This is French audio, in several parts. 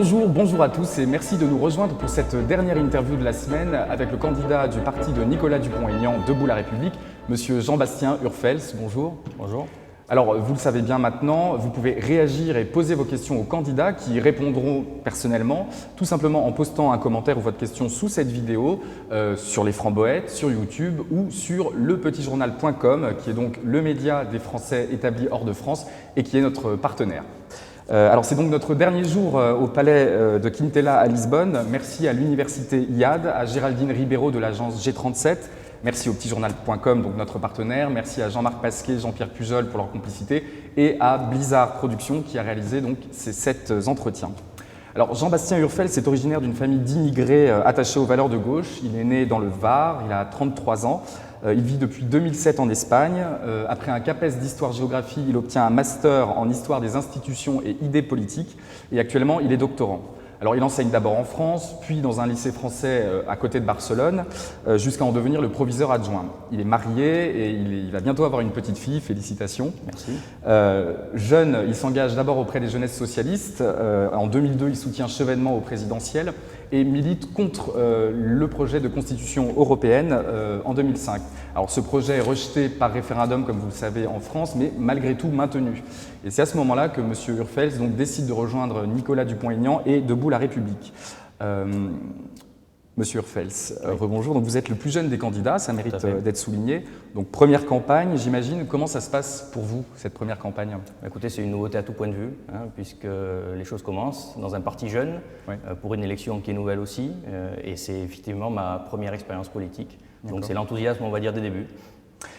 Bonjour à tous et merci de nous rejoindre pour cette dernière interview de la semaine avec le candidat du parti de Nicolas Dupont-Aignan, Debout la République, Monsieur Jean-Bastien Urfels. Bonjour. Bonjour. Alors, vous le savez bien maintenant, vous pouvez réagir et poser vos questions aux candidats qui y répondront personnellement, tout simplement en postant un commentaire ou votre question sous cette vidéo sur les Framboettes, sur YouTube ou sur lepetitjournal.com, qui est donc le média des Français établis hors de France et qui est notre partenaire. Alors c'est donc notre dernier jour au palais de Quintela à Lisbonne. Merci à l'université IAD, à Géraldine Ribeiro de l'agence G37, merci au petitjournal.com, donc notre partenaire, merci à Jean-Marc Pasquet, Jean-Pierre Pujol pour leur complicité et à Blizzard Productions qui a réalisé donc ces 7 entretiens. Alors Jean-Bastien Urfels est originaire d'une famille d'immigrés attachés aux valeurs de gauche. Il est né dans le Var, il a 33 ans. Il vit depuis 2007 en Espagne. Après un CAPES d'histoire-géographie, il obtient un master en histoire des institutions et idées politiques et actuellement il est doctorant. Alors il enseigne d'abord en France, puis dans un lycée français à côté de Barcelone, jusqu'à en devenir le proviseur adjoint. Il est marié et il va bientôt avoir une petite fille, félicitations. Merci. Jeune, il s'engage d'abord auprès des jeunesses socialistes. En 2002, il soutient Chevènement au présidentiel et milite contre le projet de constitution européenne en 2005. Alors ce projet est rejeté par référendum, comme vous le savez, en France, mais malgré tout maintenu. Et c'est à ce moment-là que M. Urfels donc, décide de rejoindre Nicolas Dupont-Aignan et Debout la République. Monsieur Urfels, rebonjour. Donc vous êtes le plus jeune des candidats, ça mérite d'être souligné. Donc première campagne, j'imagine. Comment ça se passe pour vous, cette première campagne? Écoutez, c'est une nouveauté à tout point de vue, puisque les choses commencent dans un parti jeune, pour une élection qui est nouvelle aussi, et c'est effectivement ma première expérience politique. Donc c'est l'enthousiasme, on va dire, des débuts.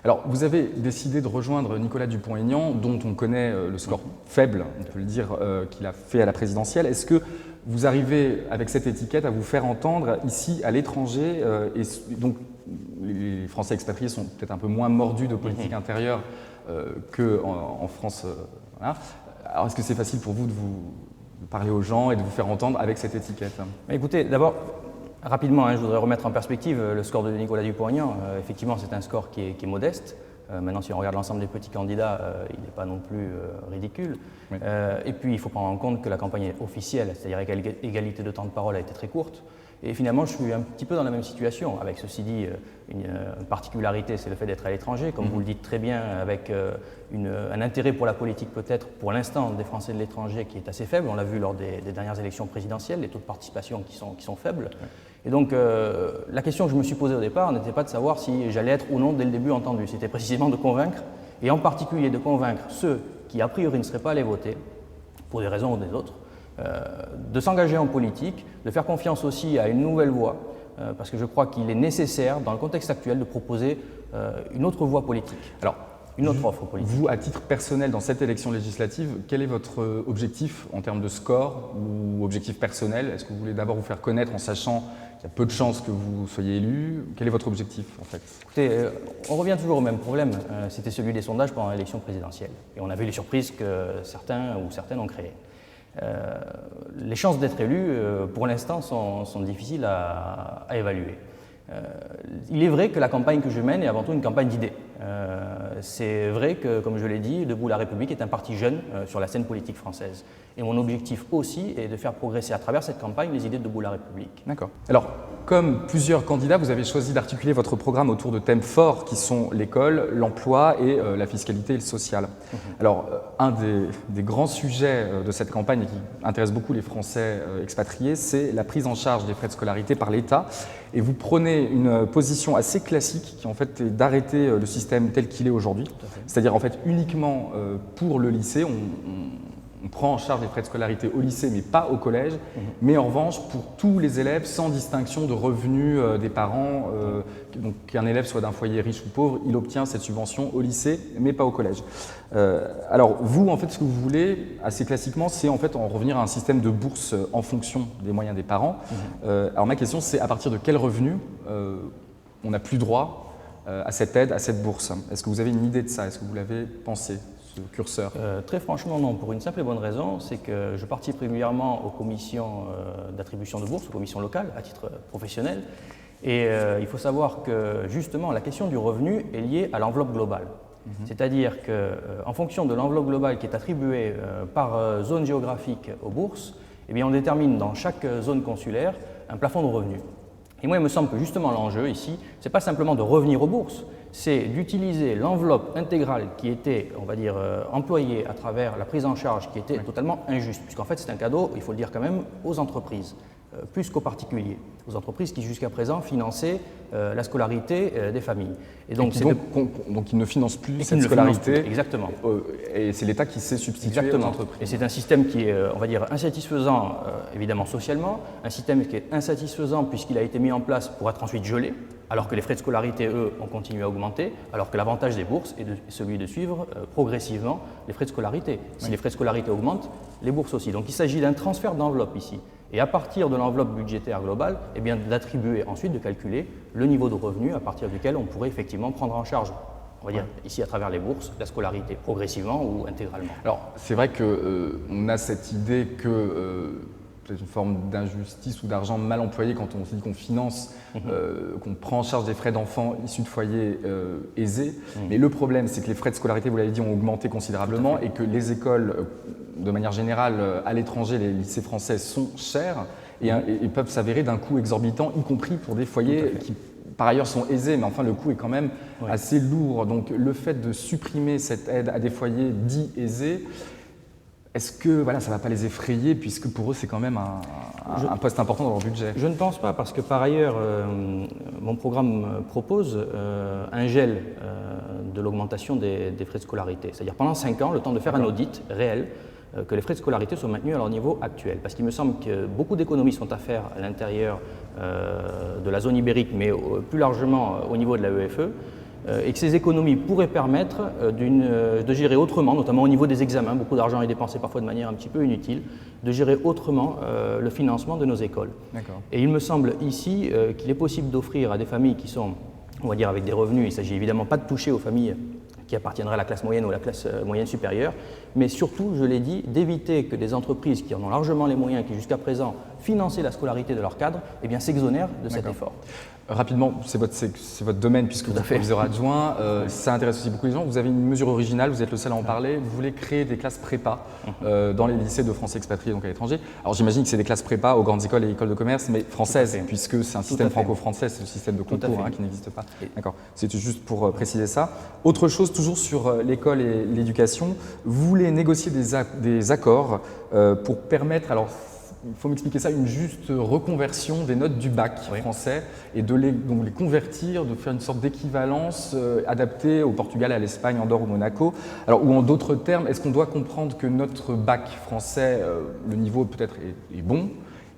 Alors, vous avez décidé de rejoindre Nicolas Dupont-Aignan, dont on connaît le score faible, on peut le dire, qu'il a fait à la présidentielle. Est-ce que vous arrivez, avec cette étiquette, à vous faire entendre ici, à l'étranger, et donc les Français expatriés sont peut-être un peu moins mordus de politique intérieure qu'en France. Voilà. Alors, est-ce que c'est facile pour vous de parler aux gens et de vous faire entendre avec cette étiquette? Écoutez, d'abord, rapidement, je voudrais remettre en perspective le score de Nicolas Dupont-Aignan. Effectivement, c'est un score qui est modeste. Maintenant, si on regarde l'ensemble des petits candidats, il n'est pas non plus ridicule. Oui. Et puis, il faut prendre en compte que la campagne est officielle, c'est-à-dire égalité de temps de parole a été très courte. Et finalement, je suis un petit peu dans la même situation. Avec ceci dit, une particularité, c'est le fait d'être à l'étranger, comme vous le dites très bien, avec un intérêt pour la politique peut-être, pour l'instant, des Français de l'étranger qui est assez faible. On l'a vu lors des dernières élections présidentielles, les taux de participation qui sont faibles. Oui. Et donc, la question que je me suis posée au départ n'était pas de savoir si j'allais être ou non dès le début entendu. C'était précisément de convaincre, et en particulier de convaincre ceux qui a priori ne seraient pas allés voter, pour des raisons ou des autres, de s'engager en politique, de faire confiance aussi à une nouvelle voie, parce que je crois qu'il est nécessaire, dans le contexte actuel, de proposer une autre voie politique. Alors, une autre offre politique. Vous, à titre personnel, dans cette élection législative, quel est votre objectif en termes de score ou objectif personnel? Est-ce que vous voulez d'abord vous faire connaître en sachant qu'il y a peu de chances que vous soyez élu? Quel est votre objectif en fait? Écoutez, on revient toujours au même problème. C'était celui des sondages pendant l'élection présidentielle. Et on a vu les surprises que certains ou certaines ont créées. Les chances d'être élu, pour l'instant, sont difficiles à évaluer. Il est vrai que la campagne que je mène est avant tout une campagne d'idées. C'est vrai que, comme je l'ai dit, Debout la République est un parti jeune sur la scène politique française. Et mon objectif aussi est de faire progresser à travers cette campagne les idées de Debout la République. D'accord. Alors, comme plusieurs candidats, vous avez choisi d'articuler votre programme autour de thèmes forts qui sont l'école, l'emploi et la fiscalité et le social. Alors, un des grands sujets de cette campagne et qui intéresse beaucoup les Français expatriés, c'est la prise en charge des frais de scolarité par l'État. Et vous prenez une position assez classique qui en fait est d'arrêter le système tel qu'il est aujourd'hui, c'est-à-dire en fait uniquement pour le lycée, on prend en charge les frais de scolarité au lycée mais pas au collège, mais en revanche pour tous les élèves sans distinction de revenus des parents, donc qu'un élève soit d'un foyer riche ou pauvre, il obtient cette subvention au lycée mais pas au collège. Alors vous en fait ce que vous voulez assez classiquement c'est en fait en revenir à un système de bourse en fonction des moyens des parents. Alors ma question c'est à partir de quel revenu on n'a plus droit à cette aide, à cette bourse? Est-ce que vous avez une idée de ça? Est-ce que vous l'avez pensé, ce curseur? Très franchement, non, pour une simple et bonne raison, c'est que je participe régulièrement aux commissions d'attribution de bourse, aux commissions locales, à titre professionnel. Et il faut savoir que, justement, la question du revenu est liée à l'enveloppe globale. C'est-à-dire qu'en fonction de l'enveloppe globale qui est attribuée par zone géographique aux bourses, eh bien, on détermine dans chaque zone consulaire un plafond de revenus. Et moi, il me semble que justement l'enjeu ici, ce n'est pas simplement de revenir aux bourses, c'est d'utiliser l'enveloppe intégrale qui était, on va dire, employée à travers la prise en charge qui était totalement injuste, puisqu'en fait c'est un cadeau, il faut le dire quand même, aux entreprises, plus qu'aux particuliers, aux entreprises qui jusqu'à présent finançaient la scolarité des familles. Et donc ils ne financent plus cette scolarité. Exactement. Et c'est l'État qui s'est substitué aux entreprises. Et c'est un système qui est, on va dire, insatisfaisant, évidemment socialement, un système qui est insatisfaisant puisqu'il a été mis en place pour être ensuite gelé, alors que les frais de scolarité, eux, ont continué à augmenter, alors que l'avantage des bourses est celui de suivre progressivement les frais de scolarité. Si les frais de scolarité augmentent, les bourses aussi. Donc il s'agit d'un transfert d'enveloppe ici. Et à partir de l'enveloppe budgétaire globale, eh bien, d'attribuer ensuite, de calculer le niveau de revenu à partir duquel on pourrait effectivement prendre en charge, on va dire ici à travers les bourses, la scolarité, progressivement ou intégralement. Alors c'est vrai qu'on a cette idée que c'est une forme d'injustice ou d'argent mal employé quand on se dit qu'on finance, qu'on prend en charge des frais d'enfants issus de foyers aisés. Mais le problème, c'est que les frais de scolarité, vous l'avez dit, ont augmenté considérablement et que les écoles, de manière générale, à l'étranger, les lycées français sont chers et peuvent s'avérer d'un coût exorbitant, y compris pour des foyers qui, par ailleurs, sont aisés, mais enfin, le coût est quand même assez lourd. Donc, le fait de supprimer cette aide à des foyers dits aisés, est-ce que voilà, ça ne va pas les effrayer, puisque pour eux, c'est quand même un poste important dans leur budget? Je ne pense pas, parce que par ailleurs, mon programme propose un gel de l'augmentation des frais de scolarité. C'est-à-dire pendant 5 ans, le temps de faire un audit réel, que les frais de scolarité soient maintenus à leur niveau actuel. Parce qu'il me semble que beaucoup d'économies sont à faire à l'intérieur de la zone ibérique, mais plus largement au niveau de la EFE, et que ces économies pourraient permettre de gérer autrement, notamment au niveau des examens, beaucoup d'argent est dépensé parfois de manière un petit peu inutile, de gérer autrement le financement de nos écoles. Et il me semble ici qu'il est possible d'offrir à des familles qui sont, on va dire, avec des revenus, il ne s'agit évidemment pas de toucher aux familles qui appartiendraient à la classe moyenne ou à la classe moyenne supérieure, mais surtout, je l'ai dit, d'éviter que des entreprises qui en ont largement les moyens, qui jusqu'à présent finançaient la scolarité de leurs cadres, eh bien, s'exonèrent de cet effort. Rapidement, c'est votre domaine puisque vous êtes proviseur adjoint, ça intéresse aussi beaucoup les gens. Vous avez une mesure originale, vous êtes le seul à en parler, vous voulez créer des classes prépa dans les lycées de Français expatriés, donc à l'étranger. Alors j'imagine que c'est des classes prépa aux grandes écoles et écoles de commerce, mais françaises, puisque c'est un système franco-français, c'est le système de concours qui n'existe pas. D'accord, c'était juste pour préciser ça. Autre chose, toujours sur l'école et l'éducation, vous voulez négocier des accords pour permettre, alors il faut m'expliquer ça, une juste reconversion des notes du bac français et de les convertir, de faire une sorte d'équivalence adaptée au Portugal, à l'Espagne, Andorre ou Monaco. Alors, ou en d'autres termes, est-ce qu'on doit comprendre que notre bac français, le niveau peut-être est bon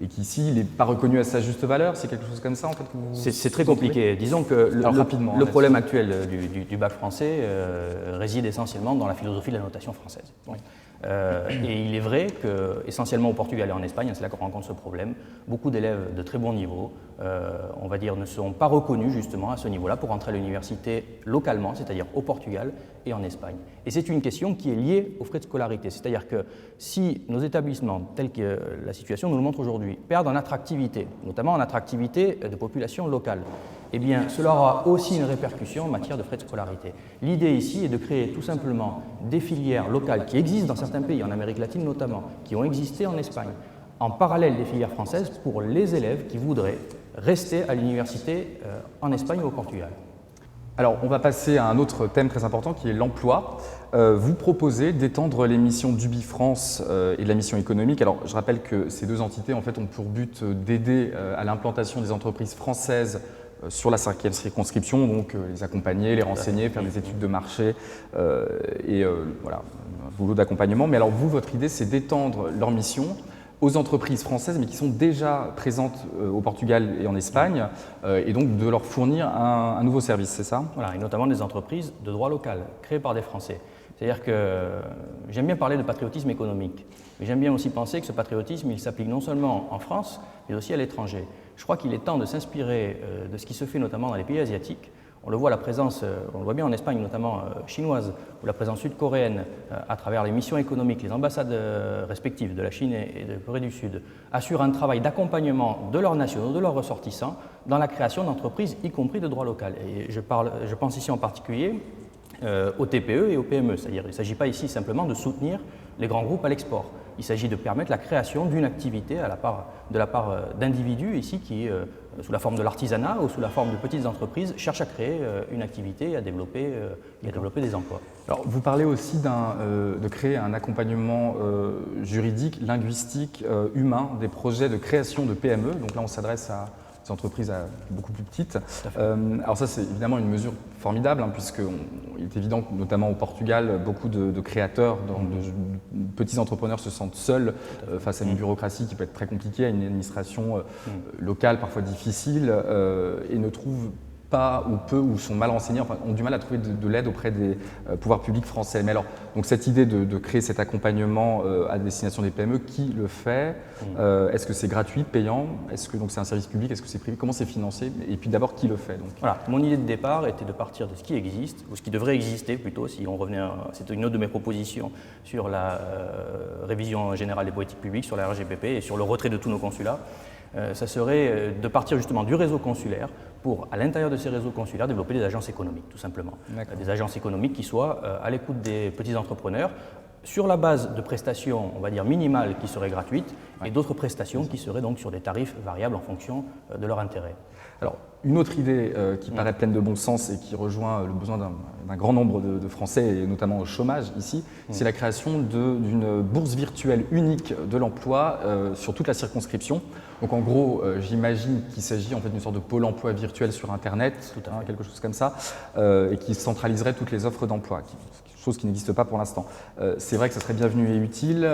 et qu'ici il n'est pas reconnu à sa juste valeur? C'est quelque chose comme ça en fait? C'est très compliqué. Disons que le problème actuel du bac français réside essentiellement dans la philosophie de la notation française. Et il est vrai qu'essentiellement au Portugal et en Espagne, c'est là qu'on rencontre ce problème, beaucoup d'élèves de très bon niveau, on va dire, ne sont pas reconnus justement à ce niveau-là pour entrer à l'université localement, c'est-à-dire au Portugal et en Espagne. Et c'est une question qui est liée aux frais de scolarité, c'est-à-dire que si nos établissements, tels que la situation nous le montre aujourd'hui, perdent en attractivité, notamment en attractivité de populations locales, eh bien, cela aura aussi une répercussion en matière de frais de scolarité. L'idée ici est de créer tout simplement des filières locales qui existent dans certains pays, en Amérique latine notamment, qui ont existé en Espagne, en parallèle des filières françaises pour les élèves qui voudraient rester à l'université en Espagne ou au Portugal. Alors, on va passer à un autre thème très important qui est l'emploi. Vous proposez d'étendre les missions d'UbiFrance et de la mission économique. Alors, je rappelle que ces deux entités en fait, ont pour but d'aider à l'implantation des entreprises françaises sur la circonscription, donc les accompagner, les renseigner, faire des études de marché voilà, un boulot d'accompagnement. Mais alors vous, votre idée, c'est d'étendre leur mission aux entreprises françaises, mais qui sont déjà présentes au Portugal et en Espagne, et donc de leur fournir un nouveau service, c'est ça? Voilà, et notamment des entreprises de droit local, créées par des Français. C'est-à-dire que j'aime bien parler de patriotisme économique, mais j'aime bien aussi penser que ce patriotisme, il s'applique non seulement en France, mais aussi à l'étranger. Je crois qu'il est temps de s'inspirer de ce qui se fait notamment dans les pays asiatiques. On le voit, on le voit bien en Espagne, notamment chinoise, ou la présence sud-coréenne, à travers les missions économiques, les ambassades respectives de la Chine et de Corée du Sud, assurent un travail d'accompagnement de leurs nationaux, de leurs ressortissants, dans la création d'entreprises, y compris de droit local. Et je pense ici en particulier aux TPE et aux PME. C'est-à-dire qu'il ne s'agit pas ici simplement de soutenir les grands groupes à l'export. Il s'agit de permettre la création d'une activité de la part d'individus ici qui, sous la forme de l'artisanat ou sous la forme de petites entreprises, cherchent à créer une activité et à développer des emplois. Alors, vous parlez aussi de créer un accompagnement juridique, linguistique, humain, des projets de création de PME. Donc là, on s'adresse à des entreprises beaucoup plus petites. Alors ça, c'est évidemment une mesure formidable, hein, puisqu'il est évident que, notamment au Portugal, beaucoup de créateurs, de petits entrepreneurs se sentent seuls face à une bureaucratie qui peut être très compliquée, à une administration locale parfois difficile, et ne trouvent pas ou peu ou sont mal renseignés, enfin, ont du mal à trouver de l'aide auprès des pouvoirs publics français. Mais alors, donc cette idée de créer cet accompagnement à destination des PME, qui le fait? Est-ce que c'est gratuit, payant? Est-ce que c'est un service public? Est-ce que c'est privé? Comment c'est financé? Et puis d'abord, qui le fait donc? Voilà, mon idée de départ était de partir de ce qui existe, ou ce qui devrait exister plutôt, si on revenait, c'était une autre de mes propositions sur la révision générale des politiques publiques, sur la RGPP et sur le retrait de tous nos consulats. Ça serait de partir justement du réseau consulaire pour, à l'intérieur de ces réseaux consulaires, développer des agences économiques, tout simplement. Des agences économiques qui soient à l'écoute des petits entrepreneurs, sur la base de prestations, on va dire, minimales qui seraient gratuites, et d'autres prestations qui seraient donc sur des tarifs variables en fonction de leur intérêt. Alors, une autre idée qui paraît pleine de bon sens et qui rejoint le besoin d'un grand nombre de Français, et notamment au chômage ici, c'est la création d'une bourse virtuelle unique de l'emploi sur toute la circonscription. Donc en gros, j'imagine qu'il s'agit en fait d'une sorte de pôle emploi virtuel sur Internet, quelque chose comme ça, et qui centraliserait toutes les offres d'emploi, chose qui n'existe pas pour l'instant. C'est vrai que ça serait bienvenu et utile.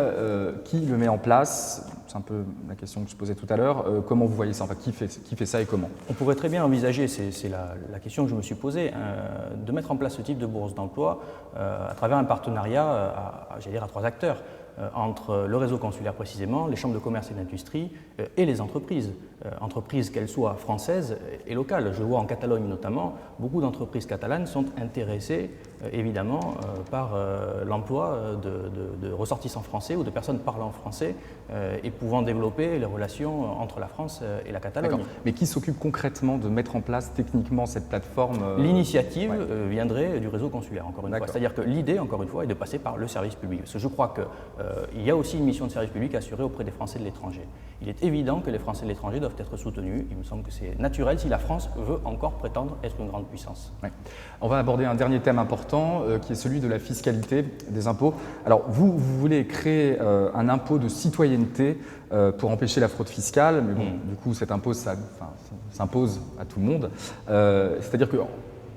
Qui le met en place? C'est un peu la question que je posais tout à l'heure. Comment vous voyez ça? Enfin, qui fait ça et comment? On pourrait très bien envisager, c'est la question que je me suis posée, de mettre en place ce type de bourse d'emploi à travers un partenariat, j'allais dire, à 3 acteurs. Entre le réseau consulaire précisément, les chambres de commerce et d'industrie et les entreprises. Entreprises qu'elles soient françaises et locales. Je vois en Catalogne notamment, beaucoup d'entreprises catalanes sont intéressées évidemment par l'emploi de ressortissants français ou de personnes parlant français et pouvant développer les relations entre la France et la Catalogne. Mais qui s'occupe concrètement de mettre en place techniquement cette plateforme? L'initiative viendrait du réseau consulaire, encore une fois. C'est-à-dire que l'idée, encore une fois, est de passer par le service public. Parce que je crois qu'il y a aussi une mission de service public assurée auprès des Français de l'étranger. Il est évident que les Français de l'étranger doivent être soutenus. Il me semble que c'est naturel si la France veut encore prétendre être une grande puissance. On va aborder un dernier thème important qui est celui de la fiscalité des impôts. Alors vous voulez créer un impôt de citoyenneté pour empêcher la fraude fiscale, mais bon, du coup cet impôt ça s'impose à tout le monde. C'est-à-dire que,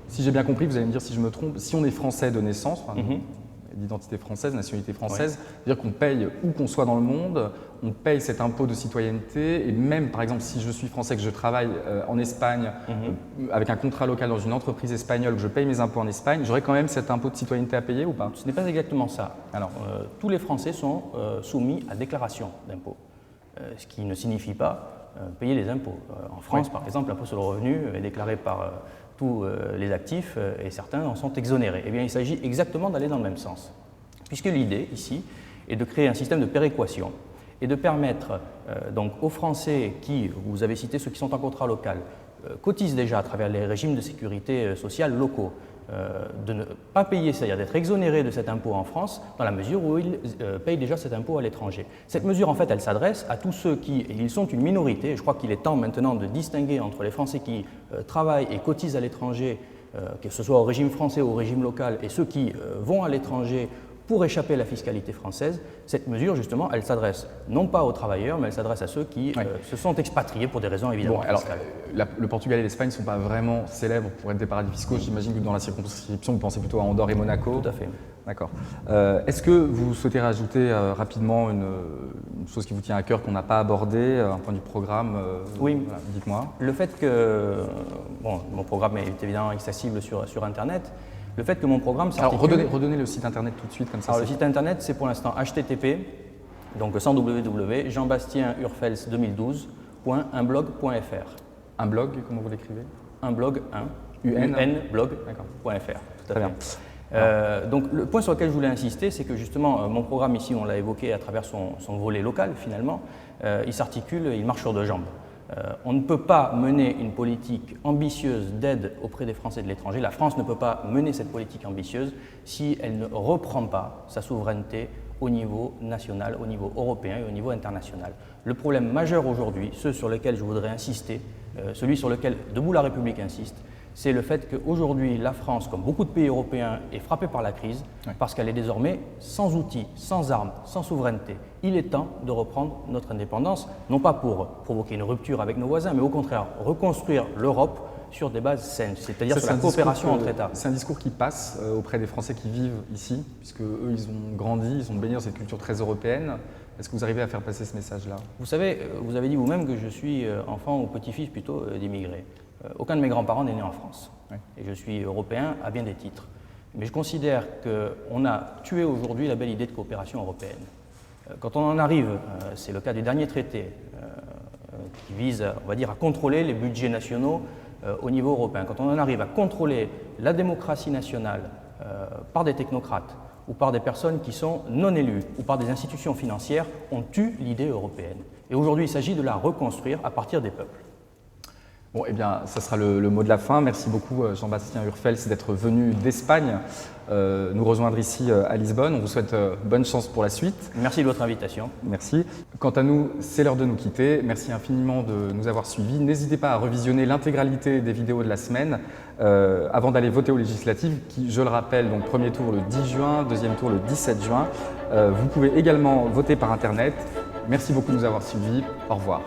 si j'ai bien compris, vous allez me dire si je me trompe, si on est français de naissance, d'identité française, nationalité française, c'est-à-dire qu'on paye où qu'on soit dans le monde, on paye cet impôt de citoyenneté, et même par exemple si je suis français, que je travaille en Espagne avec un contrat local dans une entreprise espagnole, que je paye mes impôts en Espagne, j'aurai quand même cet impôt de citoyenneté à payer ou pas? Ce n'est pas exactement ça. Alors, tous les Français sont soumis à déclaration d'impôts, ce qui ne signifie pas payer les impôts. En France, par exemple, l'impôt sur le revenu est déclaré par tous les actifs et certains en sont exonérés. Eh bien, il s'agit exactement d'aller dans le même sens, puisque l'idée ici est de créer un système de péréquation et de permettre donc aux Français qui, vous avez cité ceux qui sont en contrat local, cotisent déjà à travers les régimes de sécurité sociale locaux, de ne pas payer, c'est-à-dire d'être exonérés de cet impôt en France dans la mesure où ils payent déjà cet impôt à l'étranger. Cette mesure, en fait, elle s'adresse à tous ceux qui, et ils sont une minorité, et je crois qu'il est temps maintenant de distinguer entre les Français qui travaillent et cotisent à l'étranger, que ce soit au régime français ou au régime local, et ceux qui vont à l'étranger pour échapper à la fiscalité française. Cette mesure, justement, elle s'adresse non pas aux travailleurs, mais elle s'adresse à ceux qui se sont expatriés pour des raisons évidemment fiscales. Le Portugal et l'Espagne ne sont pas vraiment célèbres pour être des paradis fiscaux. J'imagine que dans la circonscription, vous pensez plutôt à Andorre et Monaco. Tout à fait. D'accord. Est-ce que vous souhaitez rajouter rapidement une chose qui vous tient à cœur qu'on n'a pas abordée, un point du programme? Oui. Voilà, dites-moi. Le fait que mon programme est évidemment accessible sur Internet. Le fait que mon programme s'articule… Alors, redonnez le site internet tout de suite, comme ça. Alors, le site internet, c'est pour l'instant http, donc sans www, jeanbastien-urfels2012.unblog.fr. Un blog, comment vous l'écrivez? Un blog, unblog.fr. Très bien. Donc, le point sur lequel je voulais insister, c'est que justement, mon programme ici, on l'a évoqué à travers son volet local finalement, il s'articule, il marche sur 2 jambes. On ne peut pas mener une politique ambitieuse d'aide auprès des Français de l'étranger. La France ne peut pas mener cette politique ambitieuse si elle ne reprend pas sa souveraineté au niveau national, au niveau européen et au niveau international. Le problème majeur aujourd'hui, ce sur lequel je voudrais insister, celui sur lequel Debout la République insiste, c'est le fait qu'aujourd'hui la France, comme beaucoup de pays européens, est frappée par la crise parce qu'elle est désormais sans outils, sans armes, sans souveraineté. Il est temps de reprendre notre indépendance, non pas pour provoquer une rupture avec nos voisins, mais au contraire reconstruire l'Europe sur des bases saines, c'est-à-dire sur la coopération entre États. C'est un discours qui passe auprès des Français qui vivent ici, puisque eux, ils ont grandi, ils ont baigné dans cette culture très européenne. Est-ce que vous arrivez à faire passer ce message-là? Vous savez, vous avez dit vous-même que je suis enfant ou petit-fils plutôt d'immigrés. Aucun de mes grands-parents n'est né en France. Et je suis européen à bien des titres. Mais je considère qu'on a tué aujourd'hui la belle idée de coopération européenne. Quand on en arrive, c'est le cas du dernier traité, qui vise, on va dire, à contrôler les budgets nationaux au niveau européen. Quand on en arrive à contrôler la démocratie nationale par des technocrates ou par des personnes qui sont non élues ou par des institutions financières, on tue l'idée européenne. Et aujourd'hui, il s'agit de la reconstruire à partir des peuples. Bon, eh bien, ça sera le mot de la fin. Merci beaucoup, Jean-Bastien Urfels, d'être venu d'Espagne nous rejoindre ici à Lisbonne. On vous souhaite bonne chance pour la suite. Merci de votre invitation. Merci. Quant à nous, c'est l'heure de nous quitter. Merci infiniment de nous avoir suivis. N'hésitez pas à revisionner l'intégralité des vidéos de la semaine avant d'aller voter aux législatives qui, je le rappelle, donc premier tour le 10 juin, deuxième tour le 17 juin. Vous pouvez également voter par Internet. Merci beaucoup de nous avoir suivis. Au revoir.